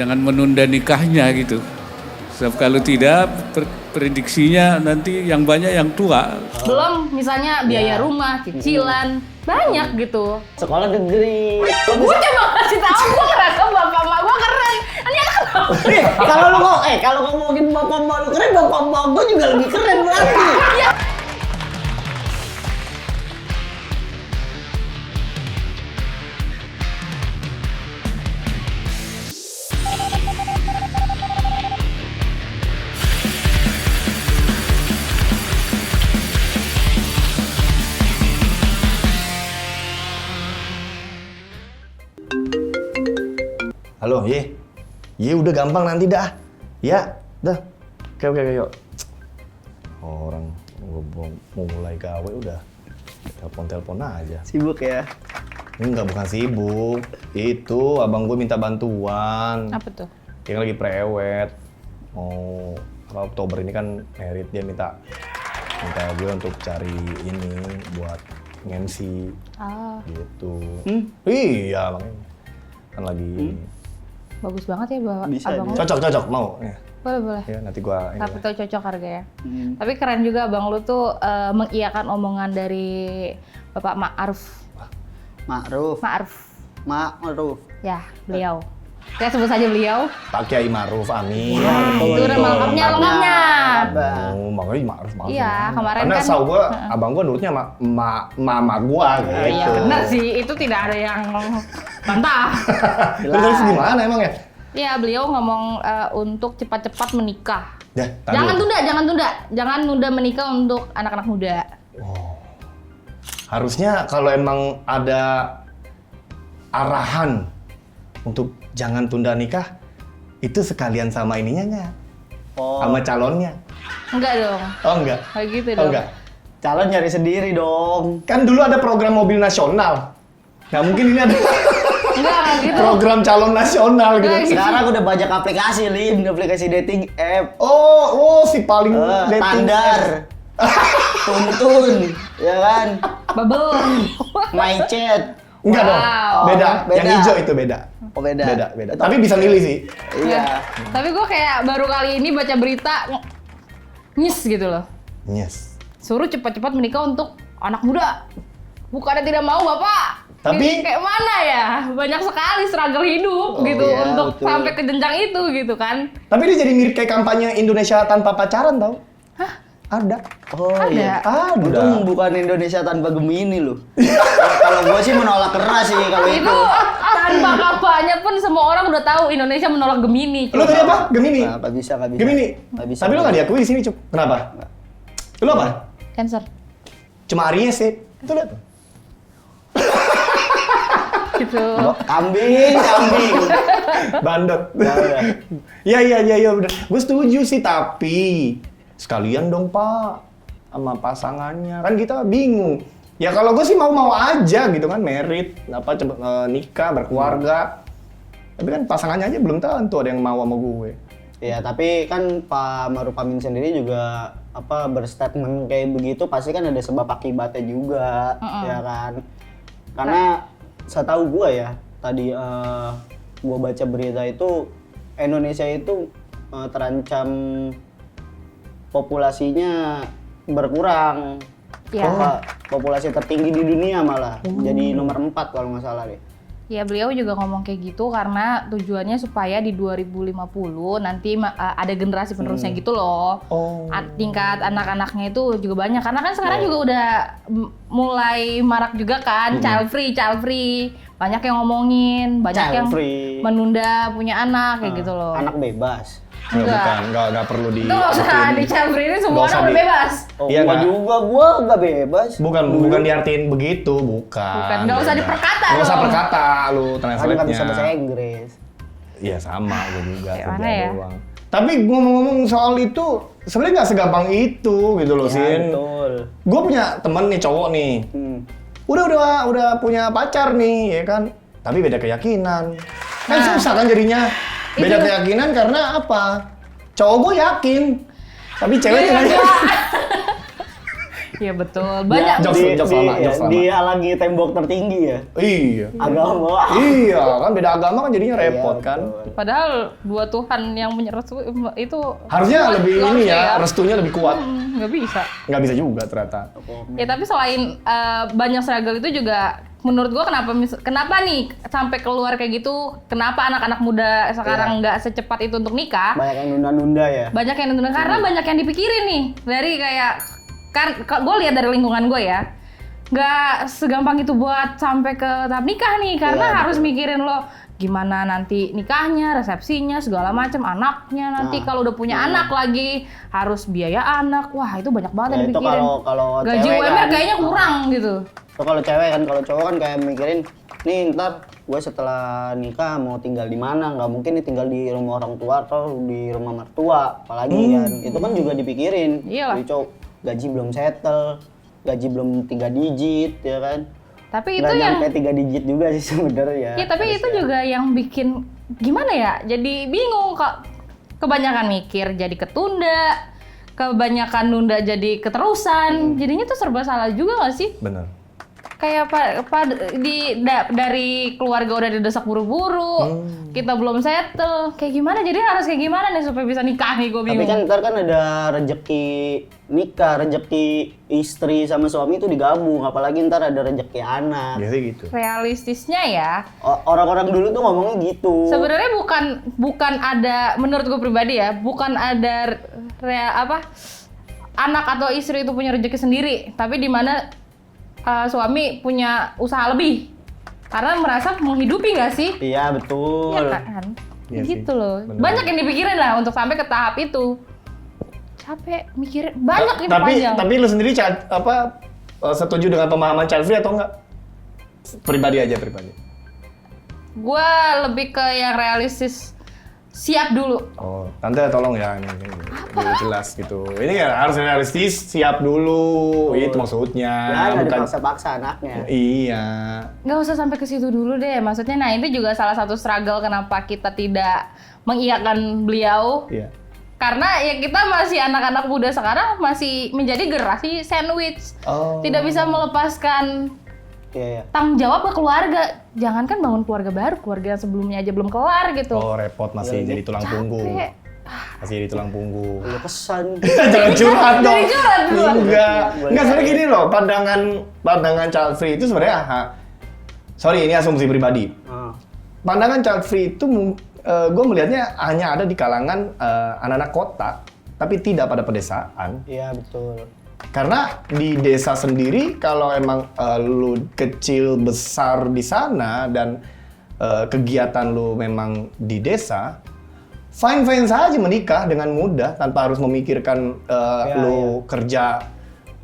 jangan menunda nikahnya gitu. Sebab kalau tidak prediksinya nanti yang banyak yang tua. Belum misalnya biaya rumah, cicilan, banyak gitu. Sekolah negeri. Gue cuma kasih tahu, gue ngerasa bapak mak gue keren. Ini akan Kalau lu kalau ngomongin bapak mak lu keren, bapak mak gua juga lebih keren berarti. Halo, Ye. Ye udah gampang nanti dah. Ya, dah. Oke, yuk. Orang mau mulai gawe udah telepon aja. Sibuk ya? Enggak, bukan sibuk. Itu abang gue minta bantuan. Apa tuh? Dia lagi prewed. Mau Oktober ini kan merit, dia minta gue untuk cari ini buat MC. Gitu. Iya, makanya. Kan lagi Bagus banget ya bapak Bisa abang lu. cocok mau. Ya. Boleh. Ya, nanti gua ini Tapi lah. tuh cocok harga ya. Tapi keren juga abang lu tuh mengiyakan omongan dari Bapak Ma'ruf. Ma'ruf. Ya, beliau. Kita sebut saja beliau. Pak Kiai Ma'ruf, amin. Itu nama lengkapnya. Makanya Ma'ruf banget. Iya, kemarin karena kan- tahu gua, abang gua nurutnya mama gua gitu. Iya benar sih, itu tidak ada yang bantah. Terus gimana emang ya? Iya, beliau ngomong untuk cepat-cepat menikah. Ya, Jangan tunda menikah untuk anak-anak muda. Harusnya kalau emang ada arahan untuk jangan tunda nikah, itu sekalian sama ininya nggak? Sama calonnya? Enggak dong, Oh enggak? kayak gitu Oh dong. enggak? Calon nyari sendiri dong. Kan dulu ada program mobil nasional. Nggak mungkin ini ada Enggak gitu. program calon nasional gitu. Enggak gitu. Sekarang udah banyak aplikasi, aplikasi dating app. Oh, si paling dating Tandar. Tuntun, ya kan? Bubble. My chat. Enggak dong, Wow. beda. Beda. Yang hijau itu beda. Oh beda. Beda. Tapi bisa milih sih. Iya. Tapi gue kayak baru kali ini baca berita nyes gitu loh. Yes. Suruh cepat-cepat menikah untuk anak muda. Bukannya tidak mau bapak. Tapi- Ini kayak mana ya? Banyak sekali struggle hidup gitu iya, untuk betul. sampai ke jenjang itu gitu kan. Tapi dia jadi mirip kayak kampanye Indonesia tanpa pacaran tau? Hah? Ada. Oh Ada. iya. Ada. Untung bukan Indonesia tanpa Gemini loh. Kalau gua sih menolak keras sih kalau Itu itu. tanpa kampanye pun semua orang udah tahu Indonesia menolak Gemini. Lu tadi apa? Gemini? Nah, nggak bisa. Gemini? Nggak bisa. Tapi lu nggak diakui di sini, Cuk. Kenapa? Lu apa? Cancer. Cuma Aries sih. Itu lihat. Gitu. Kambing. Bandot. Bandot. Iya, bener. Gue setuju sih, tapi sekalian dong, Pak. Sama pasangannya. Kan kita bingung. Ya kalau gue sih mau aja gitu kan, merit, nikah, berkeluarga. Tapi kan pasangannya aja belum tentu ada yang mau sama gue. Ya, tapi kan Pak Ma'ruf Amin sendiri juga berstatement kayak begitu pasti kan ada sebab akibatnya juga, ya kan? Karena setahu gua ya, tadi gua baca berita itu Indonesia itu terancam populasinya berkurang. Ya. Populasi tertinggi di dunia malah. Jadi nomor 4 kalau nggak salah deh. Ya beliau juga ngomong kayak gitu karena tujuannya supaya di 2050 nanti ada generasi penerusnya gitu loh. Tingkat anak-anaknya itu juga banyak karena kan sekarang juga udah mulai marak juga kan child free. Banyak yang ngomongin, banyak Child yang free. menunda punya anak kayak gitu loh. Anak bebas. Enggak perlu di. Itu nggak usah di child free, ini semua Nggak usah orang udah di- bebas. Oh, Iya, gua nggak? juga, gua nggak bebas. Bukan diartiin begitu, bukan. Nggak usah diperkata Nggak usah dong. perkata lu Kan translate-nya. nggak bisa bahasa Inggris. Iya sama, gue juga Kayak kerja mana ya? doang. Tapi ngomong-ngomong soal itu, sebenarnya nggak segampang itu gitu loh, Ya, Sin. betul. Gue punya temen nih cowok nih, udah punya pacar nih, ya kan? Tapi beda keyakinan. Kan Nah. susah kan jadinya. Beda keyakinan karena apa? Cowok gue yakin, tapi ceweknya nggak yakin. Iya betul. Banyak. Jokes lama. Dihalangi tembok tertinggi ya. Iya. Agama. Iya, kan beda agama kan jadinya repot Iya, kan. betul. Padahal dua Tuhan yang merestu itu Harusnya lebih ini ya, harusnya restunya lebih kuat. nggak bisa. Nggak bisa juga ternyata. Ya tapi selain banyak struggle itu juga menurut gua kenapa nih sampai keluar kayak gitu? Kenapa anak-anak muda sekarang nggak secepat itu untuk nikah? Banyak yang nunda-nunda ya. Banyak yang nunda karena banyak yang dipikirin nih dari kayak kan gue lihat dari lingkungan gue ya, nggak segampang itu buat sampai ke tahap nikah nih karena Iya, harus mikirin lo gimana nanti nikahnya, resepsinya, segala macam, anaknya nanti kalau udah punya anak lagi harus biaya anak, wah itu banyak banget yang Ya, itu dipikirin. kalau Gaji cewek UMR kan, kayaknya kurang gitu. Itu kalau cewek kan, kalau cowok kan kayak mikirin, nih ntar gue setelah nikah mau tinggal di mana, nggak mungkin nih tinggal di rumah orang tua atau di rumah mertua, apalagi kan, itu kan juga dipikirin. Iyalah. Jadi cowok gaji belum settle, gaji belum 3 digit, ya kan? Tapi itu Nggak yang nyampe 3 digit juga sih sebenarnya. ya tapi itu juga yang bikin gimana ya? Jadi bingung kok. Kebanyakan mikir jadi ketunda, kebanyakan nunda jadi keterusan. Jadinya tuh serba salah juga nggak sih? Bener. Kayak dari keluarga udah didesak buru-buru, kita belum settle. Kayak gimana? Jadi harus kayak gimana nih supaya bisa nikah nih? Gue Tapi bingung. kan ntar kan ada rezeki nikah, rezeki istri sama suami itu digabung, apalagi ntar ada rezeki anak. Biasanya gitu. Realistisnya ya, Orang-orang dulu tuh ngomongnya gitu. sebenarnya bukan ada, menurut gue pribadi ya, bukan ada anak atau istri itu punya rezeki sendiri, tapi di mana suami punya usaha lebih karena merasa menghidupi nggak sih? Iya betul. Iya kan? Iya sih, Gitu loh. bener. Banyak yang dipikirin lah untuk sampai ke tahap itu. Capek mikirin, banyak itu panjang. Tapi lu sendiri setuju dengan pemahaman child free atau enggak? Pribadi aja. Gue lebih ke yang realistis, siap dulu. Oh, tante tolong ya ini biar jelas gitu. Ini ya harus realistis, siap dulu. Itu maksudnya. Ya nggak dipaksa-paksa anaknya. Iya. Nggak usah sampai ke situ dulu deh. Maksudnya, nah itu juga salah satu struggle kenapa kita tidak mengiyakan beliau. Iya. Karena ya kita masih anak-anak muda sekarang masih menjadi generasi sandwich. Oh. Tidak bisa melepaskan Iya. tanggung jawab ke keluarga. Jangankan bangun keluarga baru, keluarga yang sebelumnya aja belum kelar gitu. Oh, repot masih jadi tulang punggung. Capek. Masih jadi tulang punggung. Iya kesan. Jangan curhat dong. Jadi curhat dulu. Enggak sebenarnya gini loh, pandangan child free itu sebenarnya sorry ini asumsi pribadi. Pandangan child free itu gue melihatnya hanya ada di kalangan anak-anak kota, tapi tidak pada pedesaan. Iya betul. Karena di desa sendiri kalau emang lu kecil besar di sana dan kegiatan lu memang di desa, fine saja menikah dengan mudah tanpa harus memikirkan lu kerja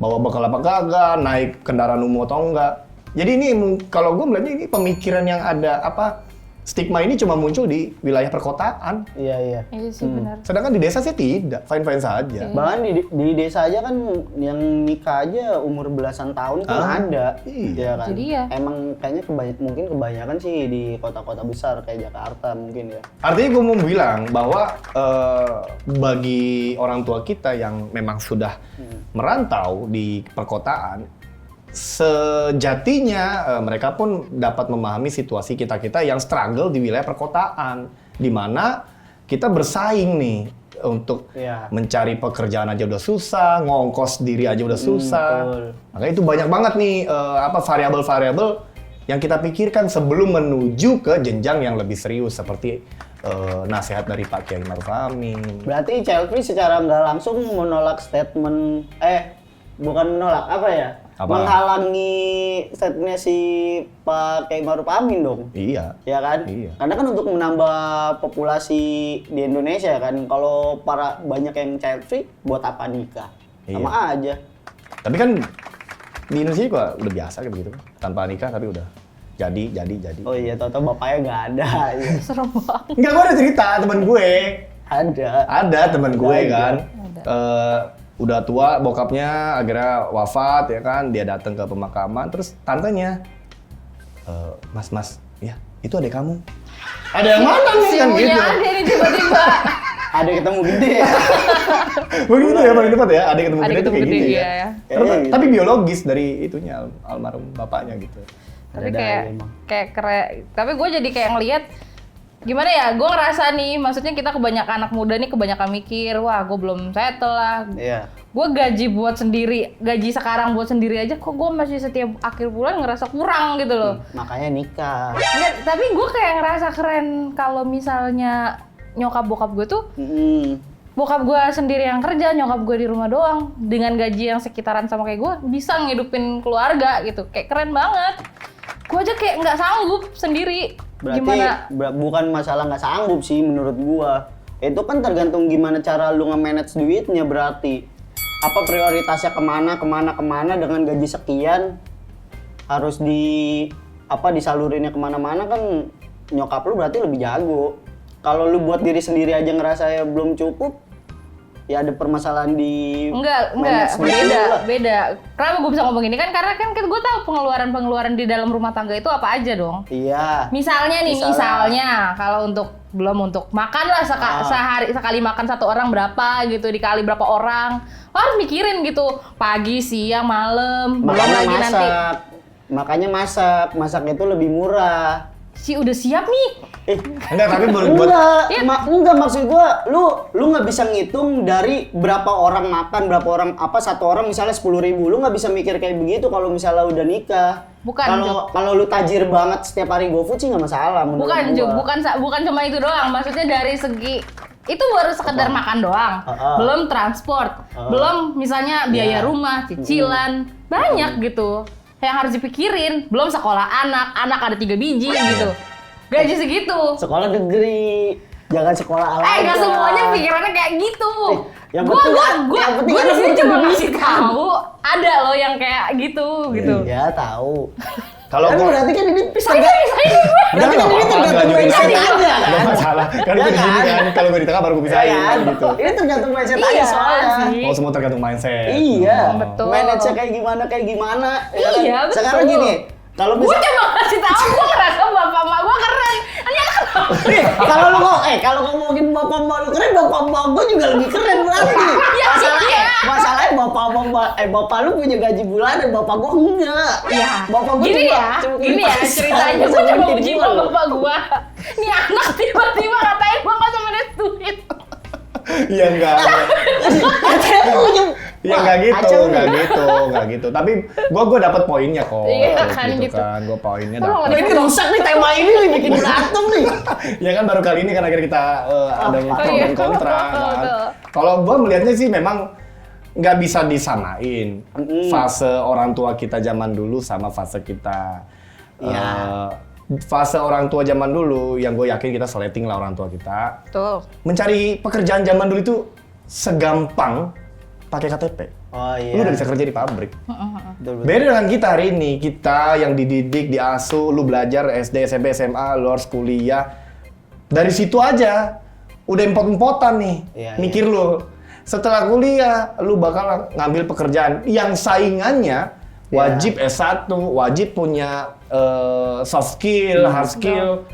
bawa bekal apa kagak, naik kendaraan umum atau enggak. Jadi ini kalau gue melihatnya ini pemikiran yang ada stigma ini cuma muncul di wilayah perkotaan. Iya. Iya sih benar. Sedangkan di desa sih tidak, fine saja. Bahkan di desa aja kan yang nikah aja umur belasan tahun kan ada. Iya. Kan? Jadi ya. Emang kayaknya mungkin kebanyakan sih di kota-kota besar kayak Jakarta mungkin ya. Artinya gue mau bilang bahwa bagi orang tua kita yang memang sudah merantau di perkotaan, sejatinya mereka pun dapat memahami situasi kita yang struggle di wilayah perkotaan, di mana kita bersaing nih untuk mencari pekerjaan aja udah susah, ngongkos diri aja udah susah. Makanya itu banyak banget nih variabel-variabel yang kita pikirkan sebelum menuju ke jenjang yang lebih serius seperti nasihat dari Pak Kiai Maruf Amin. Berarti child free secara nggak langsung menolak statement, bukan menolak apa ya? Apa? Menghalangi statementnya si Pak Kiai Maruf Amin dong. Iya. Ya kan? Iya. Karena kan untuk menambah populasi di Indonesia kan, kalau banyak yang child free, buat apa nikah? Sama aja. Tapi kan di Indonesia juga udah biasa kayak begitu, tanpa nikah tapi udah jadi. Oh iya, tau-tau bapaknya nggak ada. Iya. Serem banget. Enggak, gue ada cerita temen gue. Ada Temen gue Ada. kan. Udah tua, bokapnya akhirnya wafat ya kan, dia datang ke pemakaman, terus tantenya, mas, ya itu adek kamu. Ada yang mana nih kan gitu? Ada nih tiba-tiba. Ada ketemu gede. Begitu ya paling tepat ya, ada ketemu Ada gede tuh ketemu kayak gede, gitu iya, ya. ya. Kayaknya gitu. Tapi biologis dari itunya almarhum bapaknya gitu. Tapi Ada kayak emang. keren. Tapi gue jadi kayak ngelihat gimana ya, gue ngerasa nih, maksudnya kita kebanyakan anak muda nih kebanyakan mikir, wah gue belum settle lah. Iya. Gue gaji buat sendiri, gaji sekarang buat sendiri aja, kok gue masih setiap akhir bulan ngerasa kurang gitu loh. Makanya nikah. Nggak, tapi gue kayak ngerasa keren kalau misalnya nyokap bokap gue tuh, bokap gue sendiri yang kerja, nyokap gue di rumah doang, dengan gaji yang sekitaran sama kayak gue, bisa ngidupin keluarga gitu, kayak keren banget. Gue aja kayak nggak sanggup sendiri. Berarti Gimana? bukan masalah nggak sanggup sih menurut gua. Itu kan tergantung gimana cara lu nge-manage duitnya berarti. Apa prioritasnya kemana dengan gaji sekian harus disalurinnya kemana-mana kan nyokap lu berarti lebih jago. Kalau lu buat diri sendiri aja ngerasa ya belum cukup, ya ada permasalahan di Enggak, manage duit lu lah. beda. Kenapa gue bisa ngomong gini kan? Karena kan gue tahu pengeluaran di dalam rumah tangga itu apa aja dong. Iya. Misalnya kalau belum untuk makan lah sehari sekali makan satu orang berapa gitu, dikali berapa orang, harus mikirin gitu, pagi, siang, malam, belum Makanya lagi nanti. Makanya masak itu lebih murah. Udah siap nih. Enggak, tapi buat Enggak maksud gua, lu nggak bisa ngitung dari berapa orang makan, berapa orang satu orang misalnya 10.000, lu nggak bisa mikir kayak begitu kalau misalnya udah nikah. Bukan, Kalau lu tajir banget setiap hari GoFood sih nggak masalah menurut gua. bukan cuma itu doang, maksudnya dari segi itu baru sekedar makan doang, belum transport, belum misalnya biaya rumah, cicilan, banyak gitu yang harus dipikirin, belum sekolah anak ada 3 biji gitu, gaji segitu. Sekolah negeri, jangan sekolah ala. Nggak semuanya pikirannya kayak gitu. Yang penting Gua di sini lu cuma punya ngasih duit. tahu, ada loh yang kayak gitu. Iya tahu. kalau Kan gua berarti kan ini Bisa gue. berarti kan ini tergantung mindset aja Gak kan. masalah, kan Ya gue di sini kan? kan, kalau gue di tengah baru gue pisahin Kan? gitu. Ini tergantung mindset aja Iya soalnya. sih. Oh, semua tergantung mindset. Iya, Betul. manage-nya kayak gimana ya kan? Iya, betul. Sekarang gini, kalau Gue bisa cuma ngasih tahu, gue ngerasa bapak emak gue keren. Ini anak nih, kalau ngomongin bapak emak lu keren, bapak emak gua juga lebih keren berarti. Iya, iya. Masalahnya bapak lu punya gaji bulanan, bapak gua enggak. Iya. Bapak gua Gini cuma ya, cuma gini ya pasar, ceritanya. Gue bisa coba bikin uji gua loh. bapak gue. Nih anak tiba-tiba ngatain gue nggak sama duit. Iya enggak. Ya enggak gitu. Tapi gua dapat poinnya kok. Iya, kan gitu. Gua poinnya Tolong, dapat. Ini rusak nih tema ini nih, bikin berantem nih. Ya kan baru kali ini kan akhirnya kita adanya pro iya. dan kontra kan. Betul. Kalau gua melihatnya sih memang nggak bisa disamain fase orang tua kita zaman dulu sama fase kita. Fase orang tua zaman dulu yang gue yakin kita slating lah orang tua kita. Tuh. Mencari pekerjaan zaman dulu itu segampang pakai KTP. Oh iya. Lu udah bisa kerja di pabrik. Betul. Beda dengan kita hari ini, kita yang dididik, diasuh, lu belajar SD, SMP, SMA, lu harus kuliah. Dari situ aja, udah import-importan nih, Iya, mikir lu. Setelah kuliah, lu bakal ngambil pekerjaan yang saingannya wajib S1, wajib punya soft skill, hard skill.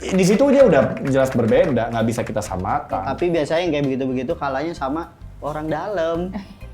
Di situ dia udah jelas berbeda, nggak bisa kita samakan. Tapi biasanya yang kayak begitu-begitu kalanya sama orang dalam.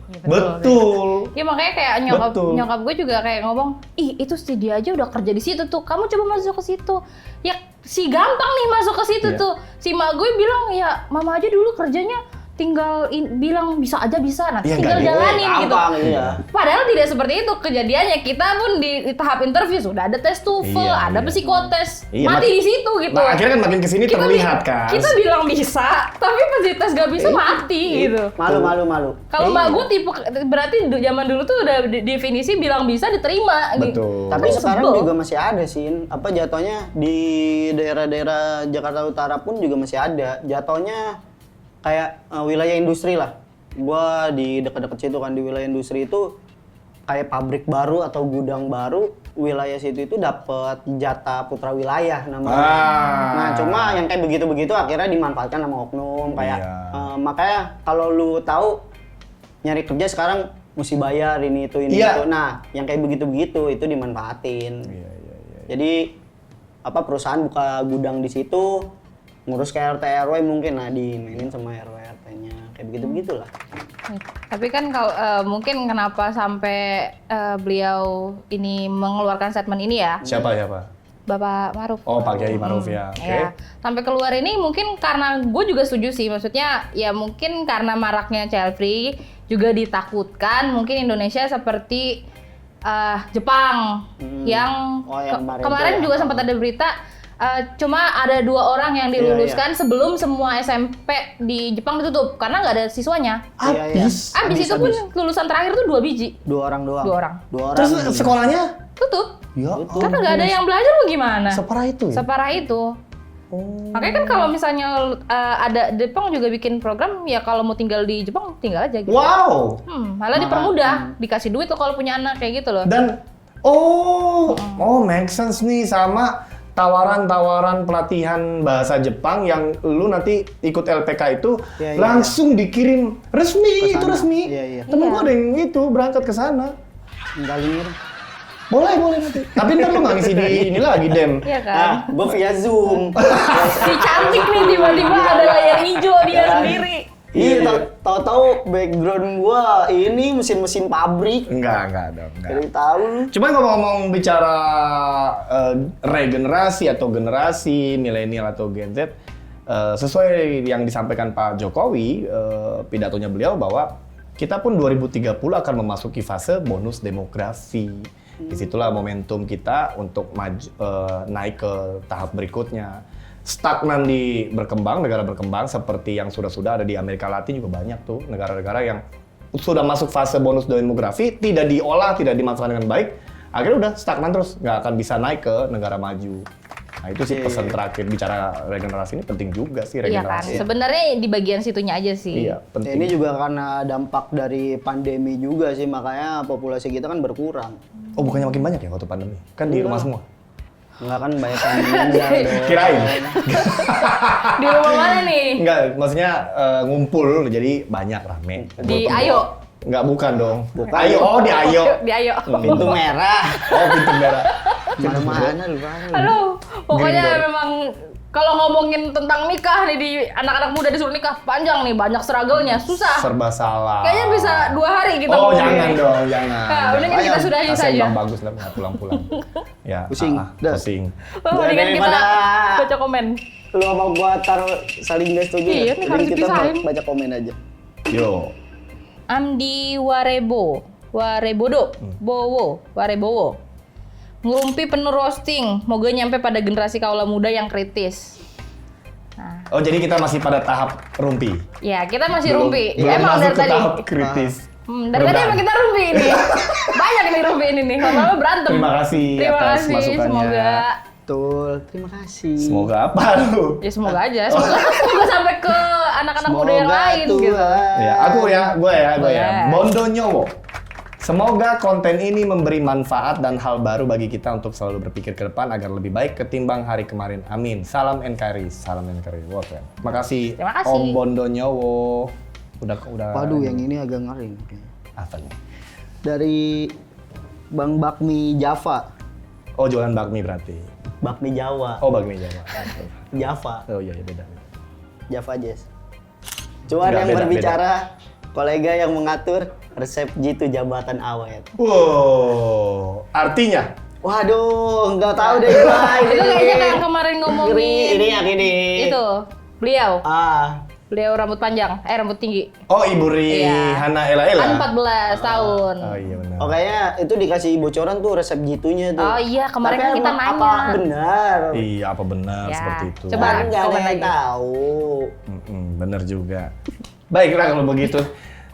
Iya, Betul. Ya makanya kayak Betul. nyokap gue juga kayak ngomong, ih itu si dia aja udah kerja di situ tuh, kamu coba masuk ke situ. Ya si gampang nih masuk ke situ Iya. tuh. Si mak gue bilang ya mama aja dulu kerjanya tinggal bilang bisa aja bisa, nanti Iya, tinggal nggak jalanin gitu. Gampang, iya. Padahal tidak seperti itu kejadiannya. Kita pun di tahap interview sudah ada tes TOEFL, Iya, ada iya. psikotes, Iya, mati di situ gitu. Nah, akhirnya kan makin kesini terlihat kan. Kita bilang bisa, tapi pas dites gak bisa mati gitu. Malu. Kalau mbak gue tipe berarti zaman dulu tuh udah definisi bilang bisa diterima. Betul. Tapi Kan sekarang sebel. juga masih ada sih, apa jatuhnya di daerah-daerah Jakarta Utara pun juga masih ada. Jatuhnya kayak wilayah industri lah. Gua di dekat-dekat situ kan, di wilayah industri itu kayak pabrik baru atau gudang baru, wilayah situ itu dapat jatah putra wilayah namanya. Nah, cuma yang kayak begitu-begitu akhirnya dimanfaatkan sama oknum kayak Iya. makanya kalau lu tahu nyari kerja sekarang mesti bayar ini itu Iya. itu. Nah, yang kayak begitu-begitu itu dimanfaatin. Iya. Jadi apa perusahaan buka gudang di situ, ngurus kayak RT RW mungkin lah dimainin sama RW RT-nya kayak begitu-begitulah. Tapi kan kalau mungkin kenapa sampai beliau ini mengeluarkan statement ini ya? Siapa? Bapak Maruf. Oh, Pak Kiai Maruf ya. Oke. Ya. Sampai keluar ini mungkin karena gue juga setuju sih, maksudnya ya mungkin karena maraknya child free juga ditakutkan mungkin Indonesia seperti Jepang yang, Oh, yang kemarin itu ya. juga sempat ada berita cuma ada 2 orang yang diluluskan sebelum semua SMP di Jepang ditutup karena nggak ada siswanya. Habis. Abis itu pun lulusan terakhir tuh 2 biji. 2 orang doang. 2 orang. 2 orang. Terus sekolahnya? Tutup. Ya. Karena nggak ada yang belajar mau gimana? Separah itu ya? Separah itu. Makanya kan kalau misalnya ada Jepang juga bikin program ya kalau mau tinggal di Jepang tinggal aja gitu. Wow. Malah dipermudah, dikasih duit loh kalau punya anak kayak gitu loh. Dan make sense nih sama tawaran-tawaran pelatihan bahasa Jepang yang lu nanti ikut LPK itu Iya, iya, langsung dikirim resmi, Ke itu sana. resmi. Iya, iya. Temen gua ada yang itu berangkat ke sana. Ninggalin. Boleh nanti. Tapi ntar lu nggak ngisi di ini lagi, Dem. Iya kan? Ah, gua via Zoom. Si cantik nih tiba-tiba ada layar hijau dia sendiri. Iya, tahu-tahu background gua ini mesin-mesin pabrik. Enggak dong. Jadi tahu. Cuman kalau ngomong bicara regenerasi atau generasi milenial atau Gen Z, sesuai yang disampaikan Pak Jokowi, pidatonya beliau bahwa kita pun 2030 akan memasuki fase bonus demografi. Disitulah momentum kita untuk naik ke tahap berikutnya. Stagnan di negara berkembang seperti yang sudah ada di Amerika Latin juga banyak tuh negara-negara yang sudah masuk fase bonus demografi, tidak diolah, tidak dimanfaatkan dengan baik, akhirnya udah stagnan terus, nggak akan bisa naik ke negara maju. Nah itu sih pesan terakhir, bicara regenerasi ini penting juga sih Iya kan? regenerasi. Sebenarnya di bagian situnya aja sih. Iya, penting. Ini juga karena dampak dari pandemi juga sih, makanya populasi kita kan berkurang. Oh bukannya makin banyak ya waktu pandemi? Kan di rumah semua? Enggak kan banyak yang meninggal dong. Kirain. Di rumah mana nih? Enggak, maksudnya ngumpul jadi banyak rame. Di Ayo. Enggak, bukan dong. Ayo, oh di Ayo. Di Ayo. Pintu merah. Oh pintu merah. Mana-mana lu. Halo, pokoknya Green door. memang kalau ngomongin tentang nikah nih di anak-anak muda disuruh nikah panjang nih, banyak struggle-nya, susah. Serba salah. Kayaknya bisa 2 hari kita Oh ngomongin. jangan dong, jangan. Nah, mendingan kita sudahi Asal saja. bilang bagus lah, nggak pulang-pulang. Ya, Pusing. Dah. pusing. Mendingan kita Daripada- baca komen. Lu sama gua taruh saling gak setuju. Iya, ya? nih Jadi harus kita dipisahin. baca komen aja. Yo. Amdi Warebodo, Warebowo. Ngerumpi penuh roasting, moga nyampe pada generasi kaula muda yang kritis. Nah, Oh jadi kita masih pada tahap rumpi. ya kita masih rumpi. Belum Emang masuk dari ke tadi. tahap kritis. Dari tadi emang kita rumpi ini. Banyak nih rumpi ini nih, lama-lama berantem. Terima kasih Terima atas kasih, masukannya. semoga. Betul. Terima kasih. Semoga apa lu? Ya semoga aja, semoga sampai ke anak-anak muda yang lain Tuhan. gitu. Ya, gue ya. Boleh. Bondo Nyowo. Semoga konten ini memberi manfaat dan hal baru bagi kita untuk selalu berpikir ke depan agar lebih baik ketimbang hari kemarin. Amin. Salam NKRI. Salam NKRI. Wah, keren. Makasih, Terima kasih. Om Bondo Nyowo. Udah. Waduh, yang ini agak ngeri. Apa nih? Dari Bang Bakmi Java. Oh, jualan bakmi berarti. Bakmi Jawa. Oh, bakmi Jawa. Java. Oh iya, beda. Java Jazz. Cuan Nggak, yang beda, berbicara, kolega yang mengatur, resep jitu jabatan awet. Wow, artinya? Waduh, nggak tahu deh gua ini. Itu kayaknya kayak kemarin ngomongin Ini yang ini. itu beliau rambut panjang, rambut tinggi. Oh, Ibu Iya. Hana Ela Ela. Kan 14 tahun. Oh iya benar. Oh kayaknya itu dikasih bocoran tuh resep jitunya tuh. Oh iya, kemarin Tapi kan kita emang nanya. Apa benar? Iya, apa benar Ya, seperti itu? coba. Kan nggak ada komen yang lagi. tahu. Bener juga. Baiklah kalau begitu.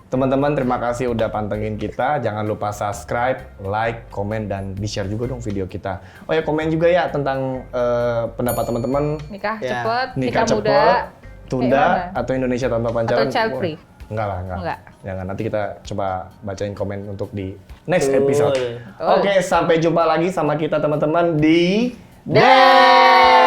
Teman-teman, terima kasih udah pantengin kita. Jangan lupa subscribe, like, komen, dan di-share juga dong video kita. Oh ya, komen juga ya tentang pendapat teman-teman. Nikah Ya. cepet, Nikah nikah muda, cepet, tunda, gimana? atau Indonesia tanpa pancaran. Atau child free. Enggak lah, enggak. Enggak. Jangan, nanti kita coba bacain komen untuk di next Betul. episode. Betul. Oke, sampai jumpa lagi sama kita teman-teman di Dah.